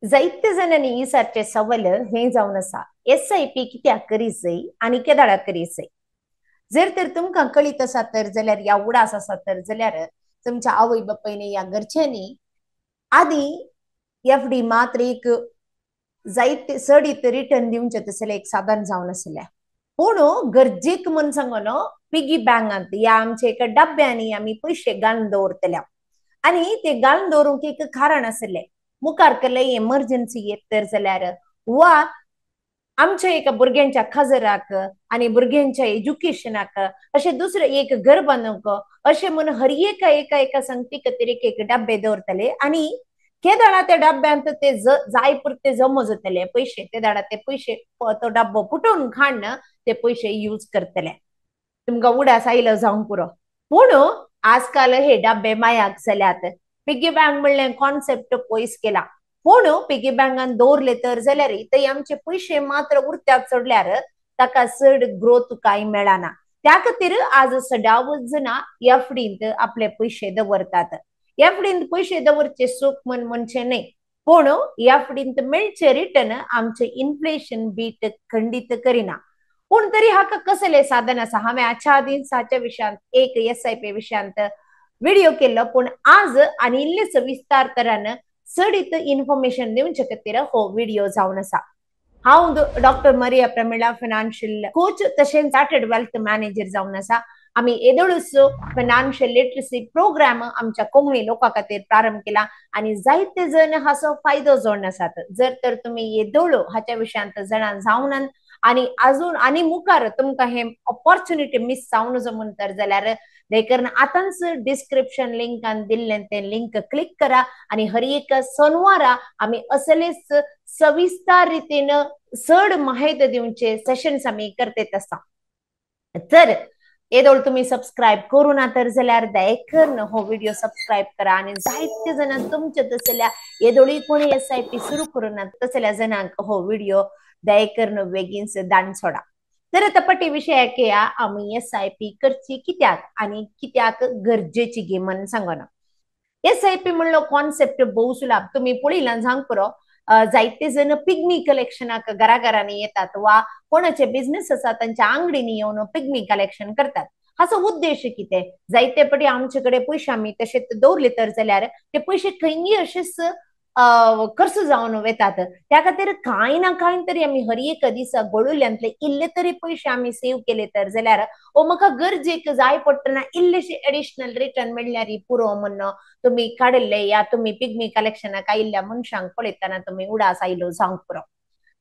जायते जणांनी इसरचे सवाल हे जावन आसा SIP कित्याक करीत जाय आनी केदाळा करीत जाय. जर तर तुमकां कळीत आसा तर जाल्यार या उडास आसा तर जाल्यार तुमच्या आवय बापायनी या घरच्यांनी आदी FD मात्र एक जायते चड रिटर्न दिवचे तसले एक साधन जावन आसलें. पूण गरजेक म्हण सांगून पिगी बँकांत या आमच्या एका डब्यांनी आमी पयशे घालून दवरतल्या आनी ते घालून दवरूंक एक कारण आसलें. मुखार कसलेय एमर्जन्सी येत तर जाल्यार वा आमच्या एका भुरग्यांच्या खाजराक आनी भुरग्यांच्या एज्युकेशनाक अशें दुसरें एक घर बांदूंक अशें म्हणून हर एका संगती खातीर एक डब्बे दवरतले आनी केदाळा त्या डब्यांत ते जाय पुरते जमा जातले पयशे ते दाडा ते पयशे तो डब्बो फुटोवन खाण ते पयशे यूज करतले. तुमकां उडास आयलो जावंक पुरो. पूण आजकाल हे डब्बे मायाक जाल्यात. पिगी बँक म्हणलें कॉन्सेप्ट पयस केला. पूण पिगी बँकान दवरले तर जाल्यार थंय आमचे पयशे मात्र उरत्यात चडल्यार ताका चड ग्रोथ कांय मेळना. त्या खातीर आज सदांच जाणां FDंत आपले पयशे दवरतात. FDंत पयशे दवरचे सूख म्हणचे न्हय, पूण FDंत मेळचे रिटर्न आमचे इन्फ्लेशन बीट खंडीत करिना. पूण तरी हाका कसले साधन आसा. हांवें आजच्या दिसाच्या विशयांत एक SIP विशयांत व्हिडिओ केल्लो, पूण आज आनी इल्ले सविस्तार तरान चड इन्फॉर्मेशन दिवचे खातीर हो व्हिडिओ जावन आसा. हांव डॉक्टर मरिया प्रमिळा फायनान्शियल कोच तशेंच चार्टर्ड वेल्थ मॅनेजर जावन आसा. आमी येदोळूच फायनान्शियल लिटरसी प्रोग्राम आमच्या कोंकणी लोकां खातीर प्रारंभ केला आनी जायते जण हाचो फायदो जोडून आसात. जर तर तुमी येदोळो हाच्या विशयांत जाणा जावनात आनी अजून आनी मुखार तुमकां हे ऑपॉर्च्युनिटी मिस जावं नजो म्हण तर जाल्यार देखील आतांच डिस्क्रिप्शन लिंकान दिल्लें ते लिंक क्लिक करा आनी हर एक सोनवारा आमी असलेच सविस्तार रितीन चड माहिती दिवचे सेशन्स आमी करतेत आसा. तर येदोळ तुम्ही सबस्क्राईब करू ना तर जाल्यार दयेकन हो व्हिडिओ सबस्क्राईब करा आनी जायते जण तुमचे तसल्या येदोळी कोणी SIP सुरू करूना तसल्या जणांक हो व्हिडिओ दयेकन बेगीनच दान सोडा. तर आता पटी विषयाक या आमी SIP करची कित्याक आनी कित्याक गरजेची गे म्हण सांगना. SIP म्हणलो कॉन्सेप्ट भोव सुलाभ. तुम्ही पळयलां जावंक पुरो जायते जण पिग्मी कलेक्शनाक घराघरांनी येतात वा कोणाचे बिझनेस आसा तांच्या आंगडीनी येवन पिग्मी कलेक्शन करतात. हाचो उद्देश कितें? जायते पटी आमचे पयशे आमी तशेंच दवरले तर जाल्यार ते पयशे खंयी अशेच खर्च जावन वेतात. त्या खातीर कांय ना कांय तरी आमी हर एक दिसा गळुल्यांतले इल्ले तरी पयशे आमी सेव केले तर जाल्यार म्हाका गरजेक जाय पडटना इल्लेशे एडिशनल रिटर्न मेळ्ळ्यार पुरो म्हण तुम्ही काढले या तुम्ही पिग्मी कलेक्शनाक आयिल्ल्या मनशांक पळयतना तुम्ही उडास आयलो जावंक पुरो.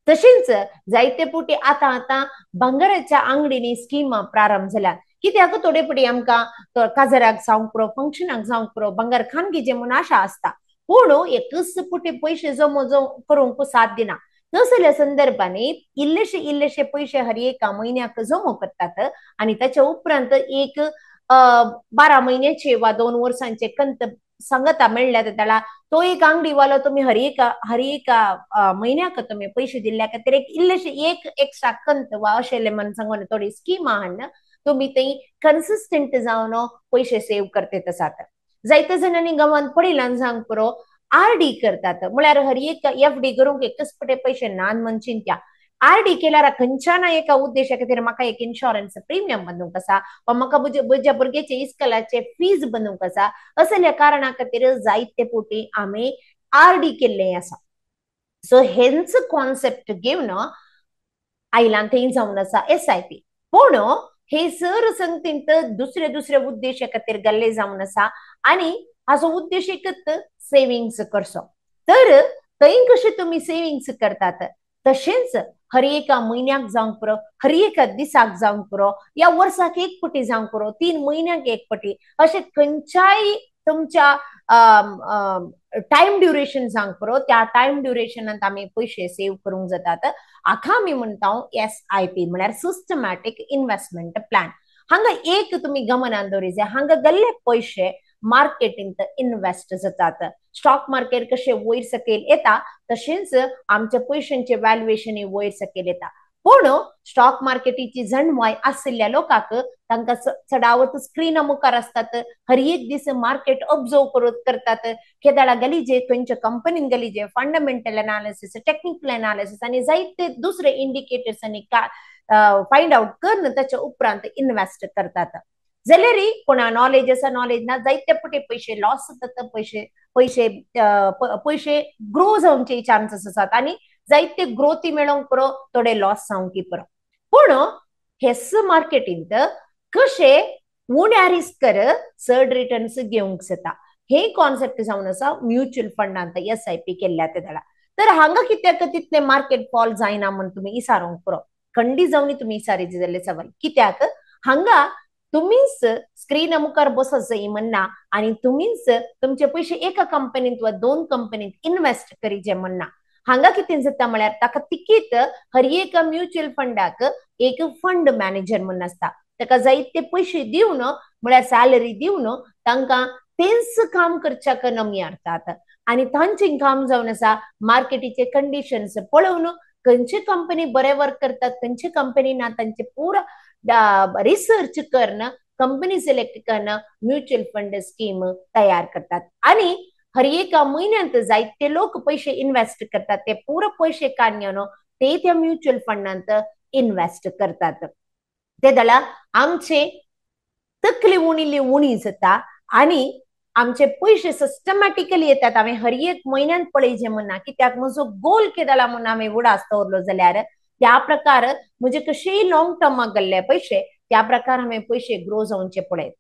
तशेंच जायते पुटी आतां भांगराच्या आंगडीनी स्किमा प्रारंभ जाल्यात. कित्याक थोडे पटी आमकां काजराक जावंक पुरो फंक्शनाक जावंक पुरो भांगर खानगी जे म्हूण आशा आसता, पूण एकच पुटी पयशे जमो करूंक साथ दिना. तसल्या संदर्भांनी इल्लेशे पयशे हर एका म्हयन्याक जमो करतात आनी ताच्या उपरांत एक 12 महिन्याचे वा 2 वर्सांचे कंत सांगता मेळ्ळ्यात ताळा तो एक अंगडीवालो तुम्ही हर एका महिन्याक तुम्ही पैसे दिल्ल्या खातीर एक इल्लेशे एक एक्स्ट्रा कंत वा अशेले म्हण सांगून थोडी स्किमा हाडून तुम्ही थंय कन्सिस्टंट जावन पयशे सेव करतेत आसात. जायते जणांनी गांवांत पळयलां जावंक पुरो RD करतात. म्हळ्यार हर एक FD करूंक एकच पटे पयशे नान म्हण चिंत्या. RD केल्यार खंयच्याना एका उद्देशा खातीर म्हाका एक इन्शुरन्स प्रीमियम बांदूंक आसा वा म्हाका म्हज्या भुरग्याचे इस्कलाचे फीज बांदूंक आसा असल्या कारणा खातीर जायते पोटी आमी RD केल्ले आसा. सो हेंच कॉन्सेप्ट घेवन आयलां थंय जावन आसा SIP. पूण हे सर संगतींत दुसरे उद्देशा खातीर गल्ले जावन आसा आनी हाचो उद्देश एकच सेविंग्स करचो. तर थंय कशें तुमी सेविंग्स करतात तशेंच हर एका म्हयन्याक जावंक पुरो हर एका दिसाक जावंक पुरो या वर्साक एक पटी जावंक पुरो 3 म्हयन्याक एक पटी अशें खंयच्याय तुमच्या टाइम ड्युरेशन जावंक पुरो त्या टाइम ड्युरेशनांत आमी पयशे सेव करूंक जातात. हाका आमी म्हणटा SIP म्हळ्यार सिस्टमॅटिक इन्व्हेस्टमेंट प्लॅन. हांगा एक तुमी गमनान दवरी जाय, हांगा गेल्ले पयशे मार्केटिंग इन्वेस्ट जातात. स्टॉक मार्केट कशें वयर सकयल येता तशेंच आमच्या पयशांचे व्हॅल्युएशन वयर सकयल येता. पूण स्टॉक मार्केटीची जणवाय आसलेल्या लोकांक तांकां चडावत स्क्रीन मुखार असतात, हर एक दीस मार्केट ऑब्जर्व करतात, केदाळा गलीजे खंयच्या कंपनीन गलीजे फंडामेंटल एनालिसिस, टेक्निकल एनालिसिस आणि जायते दुसरे इंडिकेटर्स आणि फाइंड आउट करून त्याच्या उपरांत इन्व्हेस्ट करतात. जाल्यार कोणा नॉलेज आसा नॉलेज ना जायते पटी पैसे लॉस जातात, पैसे पैसे ग्रो जावचे चान्सेस असतात आणि जायते ग्रोथ मेळोंक पुरो थोडे लॉस जावंक पुरो. पूण हेस मार्केटींत कशे उण्या रिस्कर चड रिटर्न्स घेवंक जाता हे कॉन्सेप्ट जावन आसा म्युच्युअल फंडांत SIP केल्ल्या तेदळा. तर हांगा कित्याक तितले मार्केट फॉल जायना म्हण तुम्ही इसारोंक पुरो. खंडी जावन तुम्ही इसारीचे जाल्ले सवाल कित्याक हांगा तुम्हीच स्क्रीन मुखार बसत जाई म्हणना आणि तुम्हीच तुमचे पैसे एका कंपनीत वा 2 कंपनीत इन्व्हेस्ट करीचे म्हणना. हांगा कितें जाता म्हळ्यार ताका तिकीट हर एक म्युच्युअल फंडाक एक फंड मॅनेजर म्हणून आसता. ताका जायते पैसे दिवन म्हळ्यार सॅलरी दिवन तांकां तेच काम करच्याक नमयारतात आणि तांचें काम जावन आसा मार्केटीचे कंडिशन्स पळोवन खंयची कंपनी बरे वर्क करतात, खंयची कंपनी ना तांचे पुरा रिसर्च करून कंपनी सिलेक्ट करून म्युच्युअल फंड स्कीम तयार करतात आणि हर एका म्हयन्यात जायते लोक पैसे इन्व्हेस्ट करतात. ते पुरो पैसे काडून ते त्या म्युच्युअल फंडांत इन्व्हेस्ट करतात. ते दळा आमचे तकली उणिल्ली उणी जाता आणि आमचे पैसे सिस्टमॅटिकली येतात. हांवें हर एक म्हयन्यात पळयचे म्हणना कित्याक म्हजो गोल केदाला म्हणून हांवें उडास दवरलो जाल्यार त्या प्रकार म्हणजे कशेय लॉंग टर्माक गेल्ले पैसे त्या प्रकार हांवें पैसे ग्रो जावचे पळयत.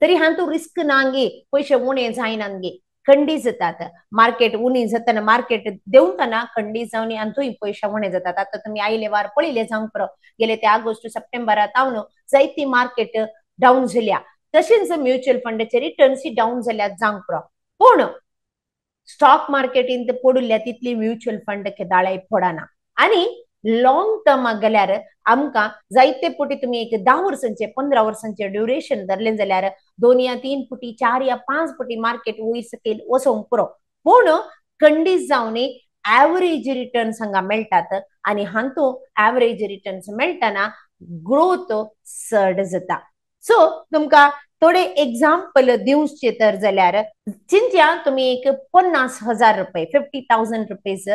तरी हातूंत रिस्क ना गे, पैसे उणे जायनात गे, खंडी जातात. मार्केट उणी जातना मार्केट देंवतना खंडी जावन हातूंय पैसे उणे जातात. आता तुम्ही आयले वार पळयले जावंक पुरो गेले ते ऑगस्ट सप्टेंबरात हांव जायती मार्केट डाऊन झाल्या. तशेंच म्युच्युअल फंडाचे रिटर्न्स डाऊन जाल्यात जावंक पुरो. पूण स्टॉक मार्केटींत पडुल्ल्या तितली म्युच्युअल फंड केदाळे पडना आणि लॉंग टर्माक गेल्यार आमकां जायते पटी तुम्ही एक 10 वर्सांचे 15 वर्सांचे ड्युरेशन धरले जाल्यार 2 या 3 पटी 4 या 5 पटी मार्केट वयर सकयल वचोंक पुरो. पूण खंडीत जावन एव्हरेज रिटर्न्स हांगा मेळटात आणि हातूंत एव्हरेज रिटर्न्स मेळटना ग्रोथ चड जाता. सो तुमकां थोडे एग्जाम्पल दिवचे तर जाल्यार चिंत्या तुम्ही एक 50,000 रुपये 50,000 रुपीज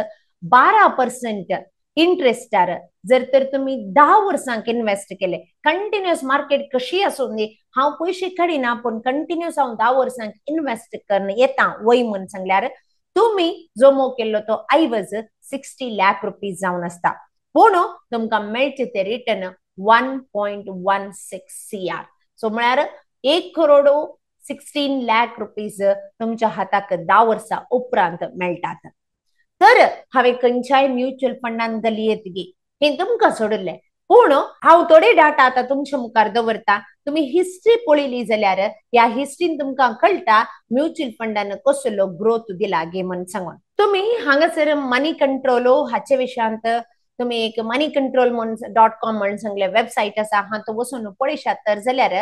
12% इंटरेस्टार जर तर तुम्ही 10 वर्सांक इन्व्हेस्ट केले, कंटिन्युअस मार्केट कशी आसून दी हांव पैसे काडिना पण कंटिन्युअस हांव 10 वर्सांक इन्व्हेस्ट करून येता वय म्हणून सांगल्यार तुम्ही जो मोग केल्लो तो ऐवज 60 लाख रुपीज जावन आसता. पूण तुमकां मेळचे ते रिटर्न 1.16 CR. सो म्हळ्यार 1,16 लाख रुपीज तुमच्या हाताक 10 वर्सां उपरांत मेळटात. तर हांवें खंयच्याय म्युच्युअल फंडान दलियत गे हे तुमकां सोडले. पूण हांव थोडे डाटा आतां तुमच्या मुखार दवरता. तुम्ही हिस्ट्री पळयली जाल्यार ह्या हिस्ट्रीन तुमकां कळटा म्युच्युअल फंडान कसलो ग्रोथ दिला गे म्हणून सांगून. तुम्ही हांगासर मनी कंट्रोल हाचे विशयांत तुम्ही एक मनी कंट्रोल .com म्हणून सांगले वेबसायट आसा हातूंत वचून पळयशात तर जाल्यार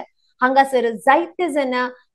हांगासर जायते जण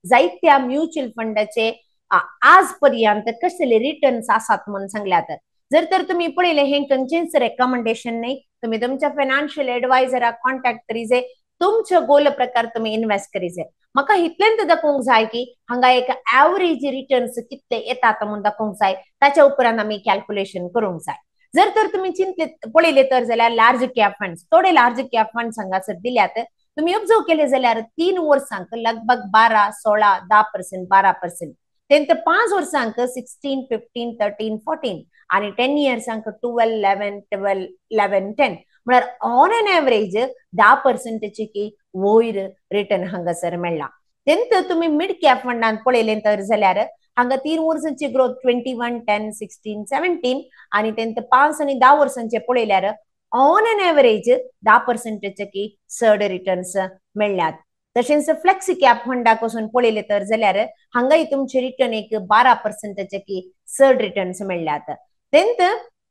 जायत्या म्युच्युअल फंडाचे आज पर्यंत कसले रिटर्न्स आसात म्हणून सांगल्यात. जर तर तुम्ही पळयले हे खंयचेच रेकमेंडेशन नाही, तुम्ही तुमच्या फायनान्शियल एडवायझराक कॉन्टॅक्ट करीजे, तुमच्या गोल प्रकार तुम्ही इन्व्हेस्ट करीजे. म्हाका इतल्यांत दाखोवंक जाय की हांगा एक एव्हरेज रिटर्न्स कितले येतात म्हणून दाखोवंक जाय, ताच्या उपरांत आमी कॅल्क्युलेशन करूंक जाय. जर तर तुम्ही चिंतले पळयले तर जाल्यार लार्ज कॅप फंड्स थोडे लार्ज कॅप फंड्स हांगासर दिल्यात. तुम्ही ऑब्जर्व केले जाल्यार 3 वर्सांक लगभग 12, 16, 10%, 12%. त्यांत 5 वर्सांक 16, 15, 13, 14 आणि 10 इयर्सांक 12, 11, 12, 11, 10 म्हळ्यार ऑन एन एव्हरेज 10% की वयर रिटर्न हांगासर मेळ्ळा. तेंत तुम्ही मिड कॅप फंडान पळयले तर जाल्यार हांगा 3 वर्सांची ग्रोथ 21, 10, 16, 17 आणि तेंत 5 आणि 10 वर्सांचे पळयल्यार ऑन एन एव्हरेज 10% की चड रिटर्न्स मेळ्ळ्यात. तशेंच फ्लेक्सी कॅप फंडाक वचून पळयले तर जाल्यार हांगाय तुमचे रिटर्न एक 12% की चड रिटर्न्स मेळ्ळ्यात. तेंत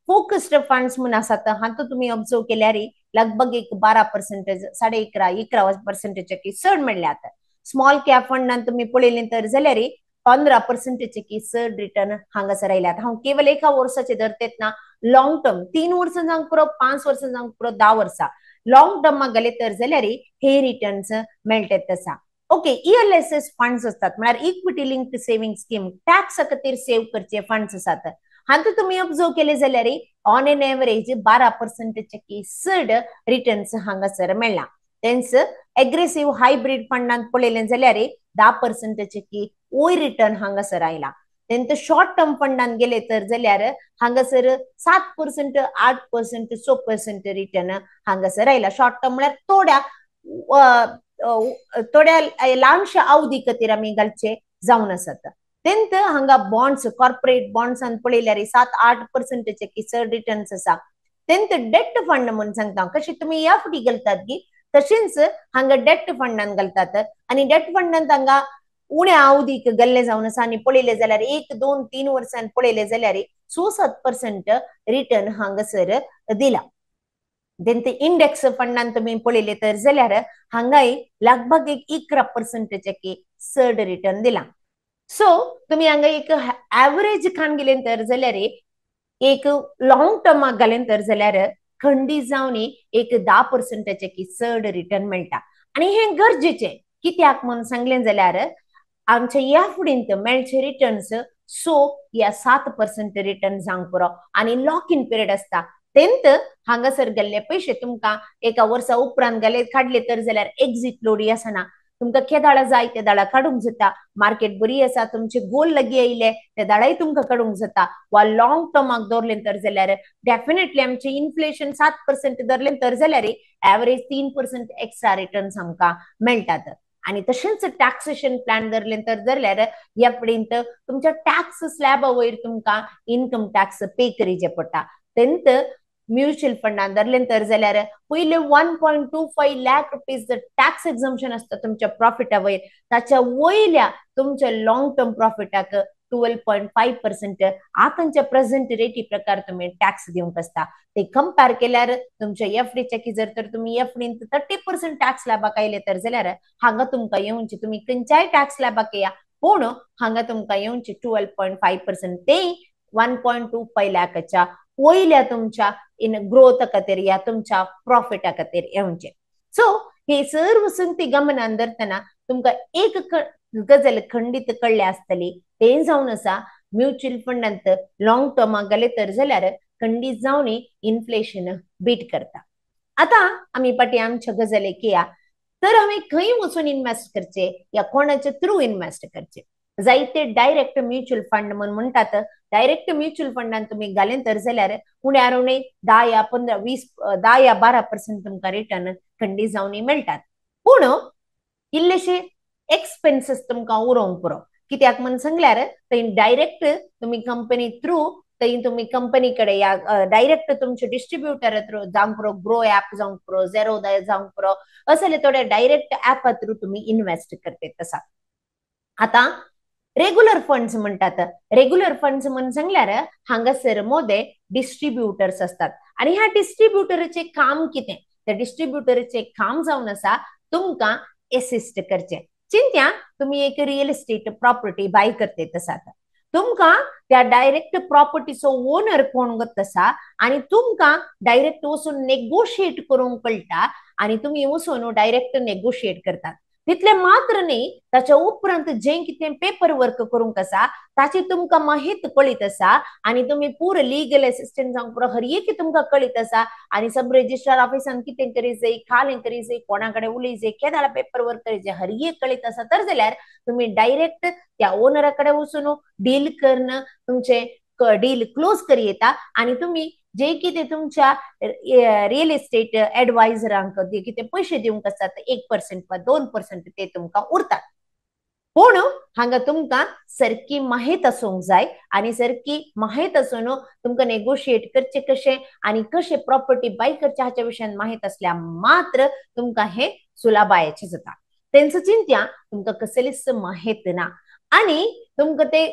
फोकस्ड फंड्स म्हणून आसात हातूंत तुम्ही ऑब्जर्व केल्यार लगभग एक 12%, 11% की चड मेळ्ळ्यात. स्मॉल कॅप फंडान तुम्ही पळयले तर जाल्यार 15% की चड रिटर्न हांगासर आयल्यात. हांव केवळ एका वर्साचे धरतेत ना लॉंग टर्म 3 वर्सां जावंक पुरो 5 वर्सां जावंक पुरो 10 वर्सां लॉंग टर्माक गेले तर जाल्यार हे रिटर्न्स मेळटात तसा. ओके, ELSS फंड्स असतात म्हळ्यार equity linked saving scheme, tax खातीर सेव्ह करचे फंड्स आसात. हातूंत तुम्ही ऑब्जर्व केले जाल्यार ऑन एन एव्हरेज 12% की चड रिटर्न्स हांगासर मेळ्ळा. तेंच एग्रेसिव्ह हायब्रीड फंडांत पळयलें जाल्यार 10% की वयर रिटर्न हांगासर आयला. तेंत शॉर्ट टर्म फंडांत गेले तर जाल्यार हांगासर 7%, 8%, 6% रिटर्न हांगासर आयला. शॉर्ट टर्म म्हळ्यार थोड्या ल्हानशा अवधी खातीर आमी घालचे जावन आसात. तेंत हांगा बॉन्ड्स, कॉर्पोरेट बॉन्ड्सांत पळयल्यार 7-8% की चड रिटर्न्स आसा. तेंत डेट फंड म्हणून सांगता, कशी तुम्ही FD घालतात की तशीच हांगा डेट फंडांत घालतात. आनी डेट फंडांत हांगा उण्या अवधीक गेल्ले जावन आसा आनी पळयले जाल्यार 1, 2, 3 वर्सांत पळयले जाल्यार 6-7% रिटर्न हांगासर दिला. तेंत इंडेक्स फंडांत तुम्ही पळयले तर जाल्यार हांगाय लगभग 11% की चड रिटर्न दिला. सो तुम्ही हांगा एक एव्हरेज खान गेले तर जाल्यार एक लॉंग टर्माक घालें तर जाल्यार खंडी जावन एक 10% की चड रिटर्न मेळटा. आनी हे गरजेचे कित्याक म्हणून सांगलें जाल्यार आमच्या ह्या फुडेंत मेळचे रिटर्न्स 6 या 7% रिटर्न जावंक पुरो आनी लॉक इन पिरियड असता. तेंत हांगासर गेल्ले पैसे तुमकां एका वर्सा उपरांत काडले तर जाल्यार एक्झिट लोडी आसना. तुमकां केदाळा जाय ते दाळा काडूंक जाता. मार्केट बरी आसा, तुमचे गोल लागी आयले ते दाळाय तुमकां काडूंक जाता. वा लॉंग टर्माक दवरलें तर जाल्यार डेफिनेटली आमचे इन्फ्लेशन 7% धरलें तर जाल्यार एव्हरेज 3% एक्स्ट्रा रिटर्न्स आमकां मेळटात. आणि तशेंच टॅक्सेशन प्लॅन धरलें तर जाल्यार ह्या फुडेंत तुमच्या टॅक्स स्लॅबा वयर तुमकां इन्कम टॅक्स पे करचे पडटा. तेंत म्युच्युअल फंडांत धरलें तर जाल्यार पयले 1.25 लाख रुपीज टॅक्स एक्झम्पशन असता तुमच्या प्रॉफिटा वयर, ताच्या वयल्या तुमच्या लॉंग टर्म प्रॉफिटाक 12.5% आतांच्या प्रेझेंट रेटी प्रकार तुम्ही टॅक्स दिवंक आसता. ते कंपेअर केल्यार तुमच्या FDच्या की जर तर तुम्ही FDंत 30% टॅक्स स्लॅबाक आयले तर जाल्यार हांगा तुमकां येवचे, तुम्ही खंयच्याय टॅक्स स्लॅबाक या पूण हांगा तुमकां येवचे 12.5%, ते 1.25 लाखाच्या वयल्या तुमच्या इन ग्रोथ खातीर या तुमच्या प्रॉफिटा खातीर येवचे. सो हे सर्व संगती गमनान धरतना तुमकां एक गजाल खंडित कळ्ळें आसतली, ते जावन आसा म्युच्युअल फंडांत लॉंग टर्माक गेले तर जाल्यार खंडीत जावन इन्फ्लेशन बीट करता. आता आमी पाटी आमच्या गजालेक या तर हांवें खंय वचून इन्वेस्ट करचे या कोणाच्या थ्रू इन्वेस्ट करचे. जायते डायरेक्ट म्युच्युअल फंड म्हणून म्हणटात. डायरेक्ट म्युच्युअल फंडांत तुम्ही घालें तर जाल्यार उण्यार उणे 10 या 15, 20, 10 या 12% तुमकां रिटर्न खंडी जावन मेळटात. पूण इल्लेशे एक्सपेन्सेस तुमकां उरोवंक पुरो. कित्याक म्हणून सांगल्यार थंय डायरेक्ट तुम्ही कंपनी थ्रू थंय तुम्ही कंपनी कडे या डायरेक्ट तुमचे डिस्ट्रीब्युटर थ्रू जावंक पुरो, ग्रो ऍप जावंक पुरो, झेरो जावंक पुरो, असले थोडे डायरेक्ट ऍपा थ्रू तुम्ही इन्वेस्ट करते तसा. आता रेग्युलर फंड्स म्हणतात. रेग्युलर फंड्स म्हणून सांगल्यार हांगासर मोदे डिस्ट्रीब्युटर्स असतात आणि ह्या डिस्ट्रीब्युटरचे काम कितें? त्या डिस्ट्रीब्युटरचे काम जावन आसा तुमकां असिस्ट करचे. चिंत्या तुम्ही एक रियल इस्टेट प्रॉपर्टी बाय करते आसात, तुमकां त्या डायरेक्ट प्रॉपर्टीचो ओनर कोण आसा आणि तुमकां डायरेक्ट वचून नेगोशिएट करूंक कळटा आणि तुम्ही वचून डायरेक्ट नेगोशिएट करतात. तितले मात्र न्ही, ताच्या उपरांत जे कितें पेपर वर्क करूंक आसा ताची तुमकां माहीत कळीत आसा आणि तुम्ही पूर लीगल असिस्टंट जावंक पुरो हर एक तुमकां कळीत आसा आणि सब रजिस्ट्रार ऑफिसान कितें करी जाय, खालें करी जाय, कोणा कडेन उलय जाय, केदाळा पेपर वर्क करी जाय, हर एक कळीत आसा तर जाल्यार तुम्ही डायरेक्ट त्या ओनरा कडेन वचून डील करणं, तुमचे डील क्लोज करी येता आणि तुम्ही जे कितें तुमच्या रियल इस्टेट एडवायझरांक जे कितें पैसे दिवंक आसतात 1% वा 2% ते तुमकां उरतात. पूण हांगा तुमकां सारकी माहीत आसूंक जाय आणि सारकी माहीत आसून तुमकां नेगोशिएट करचे कशें आणि कशें प्रॉपर्टी बाय करचे हाच्या विशयान माहीत असल्या मात्र तुमकां हे सुलभायचे जाता. तेंच चिंत्या तुमकां कसलीच माहीत ना आणि तुमकां ते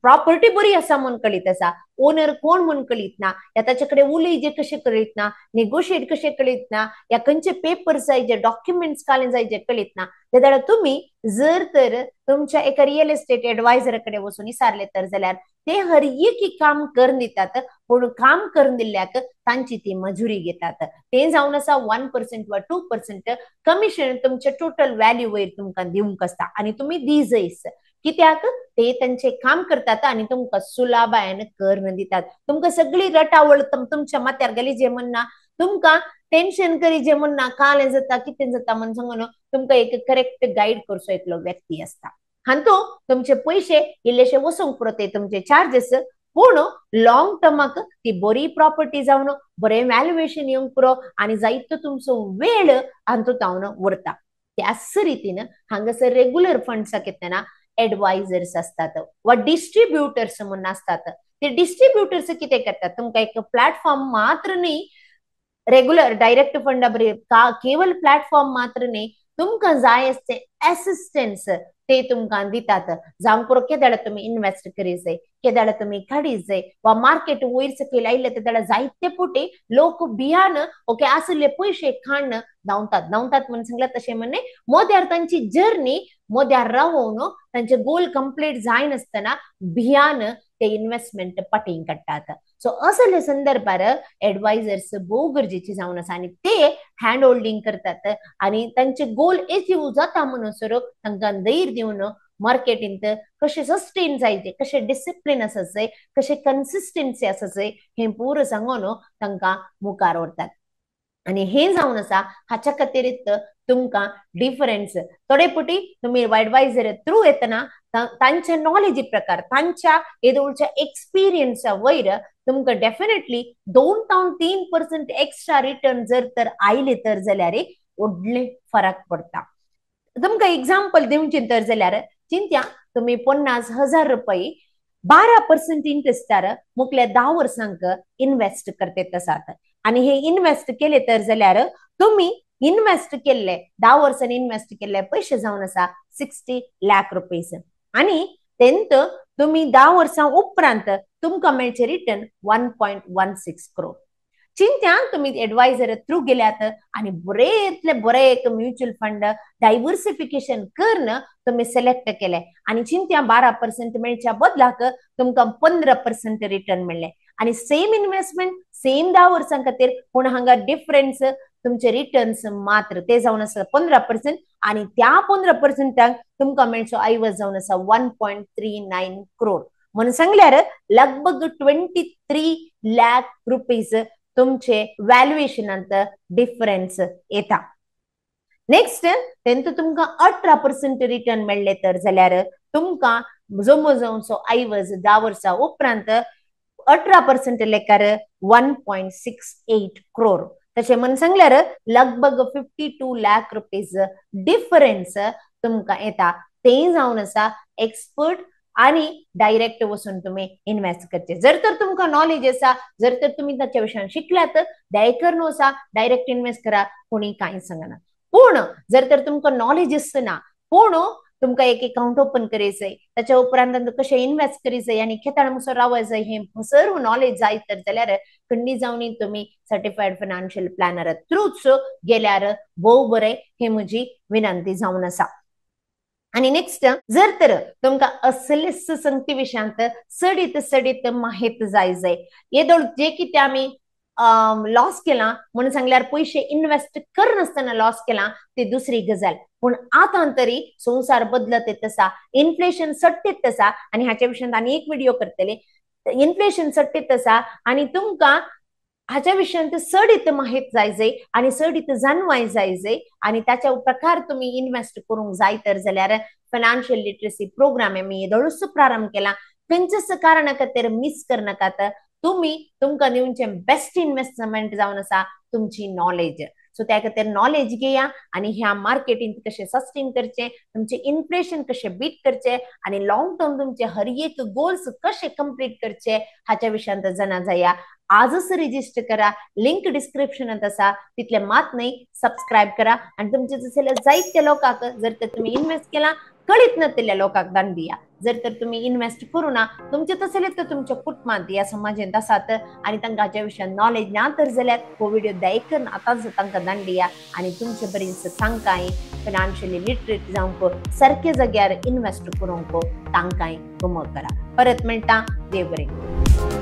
प्रॉपर्टी बरी असा म्हूण कळीत असा, ओनर कोण म्हूण कळीत ना, या ताचे उलयजे कशे कळीत ना, नेगोशिएट कशे कळीत ना, या खंयचे पेपर्स जाय जे डॉक्युमेंट्स घालून जाय जे कळीत ना, ते जाल्यार तुम्ही जर तर तुमच्या एका रिअल एस्टेट एडवायझरा कडेन वचून विचारले तर जाल्यार ते हर एक काम करून दितात, पूण काम करून दिल्ल्याक तांची ती मजुरी घेतात. ते जावन आसा 1% वा 2% कमिशन तुमच्या टोटल व्हॅल्यू वयर तुमकां दिवंक आसता आणि तुम्ही दिजयस. कित्याक ते त्यांचे काम करतात आणि तुमकां सुलाभायन करून दितात. तुमकां सगळी रटावळ तुमच्या माथ्यार गेली जे म्हणना, तुमकां टेन्शन करी जे म्हणना, काल जाता कितें जाता म्हणून सांगून तुमकां एक करेक्ट गाईड करचो एकलो व्यक्ती असता. आणि तो तुमचे पैसे इल्लेशे वसूंक पुरो ते तुमचे चार्जेस, पूण लॉंग टर्माक ती बरी प्रॉपर्टी जावन बरें व्हॅल्युएशन येवंक पुरो आणि जायतो तुमचो वेळ हातूंत जावन उरता. त्याच रितीन हांगासर रेग्युलर फंड्स घेतना एडवायझर्स असतात वा डिस्ट्रीब्युटर्स म्हणून असतात. ते डिस्ट्रीब्युटर्स किती करतात, तुमकां एक प्लॅटफॉर्म मात्र नाही, रेग्युलर डायरेक्ट फंड केवळ प्लॅटफॉर्म मात्र नाही, तुमकां जाय असते असिस्टन्स ते तुमकां दितात. जावंक पुरो केदाळ तुम्ही इन्वेस्ट करी जाय, केदाळ तुम्ही काडी जाय वा मार्केट वयर सकयल आयले तेदाळ जायते पोटी लोक भियान ओके असले पैसे खाण धांवतात म्हणून सांगला तशें म्हणणे मोद्यार तांची जर्नी मोद्यार रावून तांचे गोल कंप्लीट जाय नासतना भियान ते इन्व्हेस्टमेंट पाटींग काडटात. सो असले संदर्भार एडवायझर्स भोव गरजेची जावन आसा आणि ते हँड होल्डिंग करतात आणि तांचे गोल अचीव जाता म्हणसर तांकां धैर्य दिवन मार्केटींत कशें सस्टेन जायचे, कशें डिसिप्लिन आसत जाय, कशें कन्सिस्टन्सी आसत जाय हें पूर सांगून तांकां मुखार व्हरतात. आणि हे जावन आसा हाच्या खातीरच तुमकां डिफरन्स थोडे पटी तुम्ही एडवायझर थ्रू येतना तांच्या नॉलेजी प्रकार तांच्या येदोळच्या एक्सपिरियन्सा वयर तुमकां डेफिनेटली 2 ते 3% एक्स्ट्रा रिटर्न जर तर आयले तर जाल्यार व्हडले फरक पडटा. तुमकां एक्झाम्पल दिवची तर जाल्यार चिंत्या तुम्ही 50,000 रुपये 12% इंटरेस्टार मुखल्या 10 वर्सांक इन्व्हेस्ट करते आसात आणि हे इन्व्हेस्ट केले तर जाल्यार तुम्ही इन्व्हेस्ट केल्ले 10 वर्सांनी इन्व्हेस्ट केल्ले पैसे जावन आसा 60 लाख रुपीज आणि तेंत तुम्ही 10 वर्सां उपरांत तुमकां मेळचे रिटर्न 1.16 करोड. चिंत्या तुम्ही एडवायझर थ्रू गेल्यात आणि बरेतले बरे एक म्युच्युअल फंड डायव्हर्सिफिकेशन करून तुम्ही सिलेक्ट केले आणि चिंत्या 12% मेळच्या बदलाक तुमकां 15% रिटर्न मेळ्ळे आणि सेम इन्व्हेस्टमेंट सेम 10 वर्सां खातीर पूण हांगा डिफरन्स तुमचे रिटर्न्स मात्र ते जावन आसा 15% आणि त्या 15%क तुमकां मेळचो ऐवज जावन आसा 1.39 करोड म्हणून सांगल्यार लगभग 23 लाख रुपीज तुमचे व्हॅल्युएशनांत डिफरन्स येता. नेक्स्ट तेंत तुमकां 18% रिटर्न मेळ्ळे तर जाल्यार तुमकां जमो जावचो ऐवज 10 वर्सां उपरांत 18% लेकार 1.68 करोड तशें म्हणून सांगल्यार लगभग 52 लाख रुपीज डिफरन्स तुमकां येता. ते जावन आसा एक्सपर्ट आणि डायरेक्ट वचून तुम्ही इन्व्हेस्ट करचे. जर तर तुमकां नॉलेज आसा, जर तर तुम्ही त्याच्या विशयान शिकल्यात दयकर नो आसा डायरेक्ट इन्व्हेस्ट करा, कोणी कांय सांगना. पूण जर तर तुमकां नॉलेज आसना पूण तुमकां एक अकाउंट ओपन करायचंय, त्याच्या उपरांत कशें इन्व्हेस्ट करायचंय आणि खेताळ मुसर रावायचंय हे सर्व नॉलेज जाय तर जाल्यार खंडी जावन तुम्ही सर्टिफाईड फायनान्शियल प्लॅनर थ्रूच गेल्यार भोव बरें हे म्हजी विनंती जावन आसा. आणि नेक्स्ट जर तर तुमकां असलेच संगती विशयांत सडीत माहित जाय येदोळ जे कितें आमी लॉस केला म्हणून सांगल्यार पैसे इन्व्हेस्ट करनासतना लॉस केला ती दुसरी गजाल. पूण आतां तरी संसार बदलत येत आसा, इन्फ्लेशन सट्टेत आसा आणि हाच्या विशयांत आनी एक व्हिडिओ करतले. इन्फ्लेशन सट्टेत आसा आणि तुमकां हाच्या विशयांत सडीत माहित जाय आणि सडीत जाणवाय जाय आणि त्याच्या प्रकार तुम्ही इन्व्हेस्ट करूंक जाय तर जाल्यार फायनान्शियल लिटरसी प्रोग्राम आमी येदोळूच प्रारंभ केला. खंयच्याच कारणा खातीर मिस करनाकात. तुम्ही तुमकां दिवचे बेस्ट इन्व्हेस्टमेंट जावन आसा तुमची नॉलेज. सो त्या खातीर नॉलेज घेया आणि ह्या मार्केटींग कशें सस्टेन करचे, तुमचे इन्फ्लेशन कशें बीट करचे आणि लॉंग टर्म तुमचे हर एक गोल्स कशें कंप्लीट करचे हाच्या विशयांत जाणा जाया. आजच रजिस्टर करा, लिंक डिस्क्रिप्शनात आसा, तितले मात नाही सबस्क्राईब करा आणि तुमचे जसले जायत्या लोकांक जर तर तुम्ही इन्व्हेस्ट केला कळीत नसलेल्या लोकांक दान दिया. जर तर तुम्ही इन्व्हेस्ट करू ना तुमचे तसले तर तुमच्या कुटुंबात या समाजात आसात आणि तांकां हाच्या विशयान नॉलेज ना तर जाल्यार हो व्हिडिओ दायकन आतांच तांकां दान दिया आणि तुमचे पर्यंत तांकांय फायनान्शियली लिटरेट जावंक सारके जाग्यार इन्व्हेस्ट करूंक तांकांय गमो करा. परत मेळटा. देव बरें.